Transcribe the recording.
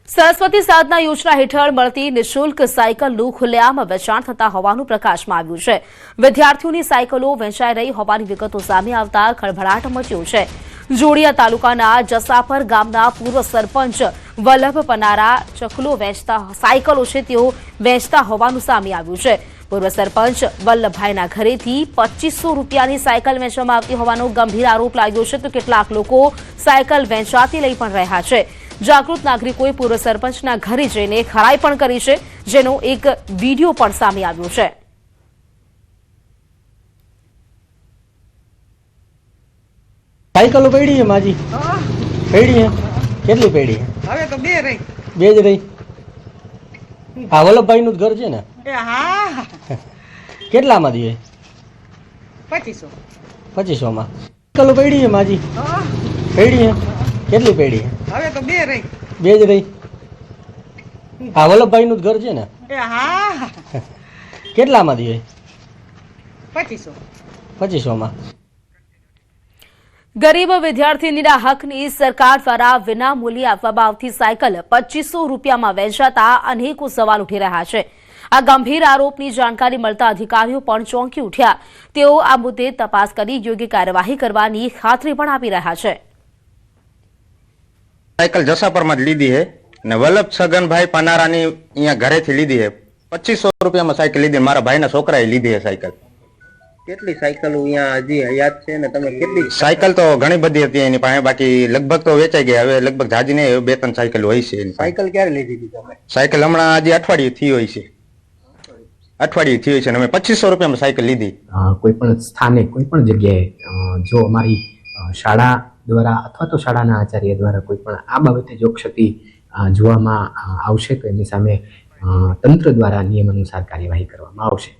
સરસ્વતી સાધના યોજના હેઠળ મળતી નિઃશુલ્ક સાયકલનું ખુલ્લેઆમ વેચાણ થતા હોવાનું પ્રકાશમાં આવ્યું છે। વિદ્યાર્થીઓની સાયકલો વેચાઈ રહી હોવાની વિગતો સામે આવતા ખળભળાટ મચ્યો છે। જોડિયા તાલુકાના જસાપર ગામના પૂર્વ સરપંચ વલ્લભ પનારા ચકલો વેચતા સાયકલો છે તેઓ વેચતા હોવાનું સામે આવ્યું છે। પૂર્વ સરપંચ વલ્લભભાઈના ઘરેથી 2500 રૂપિયાની સાયકલ વેચવામાં આવતી હોવાનો ગંભીર આરોપ લાગ્યો છે તો કેટલાક લોકો સાયકલ વેચાતી લઈ પણ રહ્યા છે। જાગૃત નાગરિકોએ પૂર્વ સરપંચના ઘરે જઈને ખરાઈ પણ કરી છે, જેનો એક વિડીયો પણ સામે આવ્યો છે। સાયકલો પડી છે માજી પડી છે કેટલી પડી છે હવે તો બે જ રહી આ વલ્લભભાઈ નું ઘર છે ને હા કેટલામાં દીએ 2500 માં સાયકલો પડી છે માજી પડી છે કેટલી પડી છે હવે તો બે જ રહી આ વલ્લભભાઈ નું ઘર છે ને હા કેટલામાં દીએ 2500 માં ગરીબ વિદ્યાર્થીનીના હકની સરકાર દ્વારા વિનામૂલ્યે આપવામાં આવતી સાયકલ 2500 રૂપિયામાં વેચાતા અનેકો સવાલ ઉઠી રહ્યા છે। આ ગંભીર આરોપની જાણકારી મળતા અધિકારીઓ પણ ચોંકી ઉઠ્યા। તેઓ આ મુદ્દે તપાસ કરી યોગ્ય કાર્યવાહી કરવાની ખાતરી પણ આપી રહ્યા છે। સાયકલ જસાપરમાં જ લીધી છે અને વલ્લભ છગનભાઈ પનારાની અહીંયા ઘરેથી લીધી છે। 2500 રૂપિયામાં સાયકલ લીધી, મારા ભાઈના છોકરાએ લીધી છે સાયકલ। કેટલી સાયકલો અહીંયા હજી હયાત છે ને તમે કેટલી સાયકલ તો ઘણી બધી હતી એની પાસે, બાકી લગભગ તો વેચાઈ ગઈ। હવે લગભગ જાજી નહીં, 2-3 સાયકલ હોય છે એની પાસે। સાયકલ ક્યારે લીધી હતી તમે? સાયકલ હમણાં આજે અઠવાડિયું થી હોય છે અને અમે 2500 રૂપિયામાં સાયકલ લીધી। કોઈ પણ સ્થાને કોઈ પણ જગ્યાએ જો અમારી શાળા દ્વારા અથવા તો શાળાના આચાર્ય દ્વારા કોઈ પણ આ બાબતે જો ક્ષતિ જોવામાં આવશે તો એની સામે તંત્ર દ્વારા નિયમ અનુસાર કાર્યવાહી કરવામાં આવશે।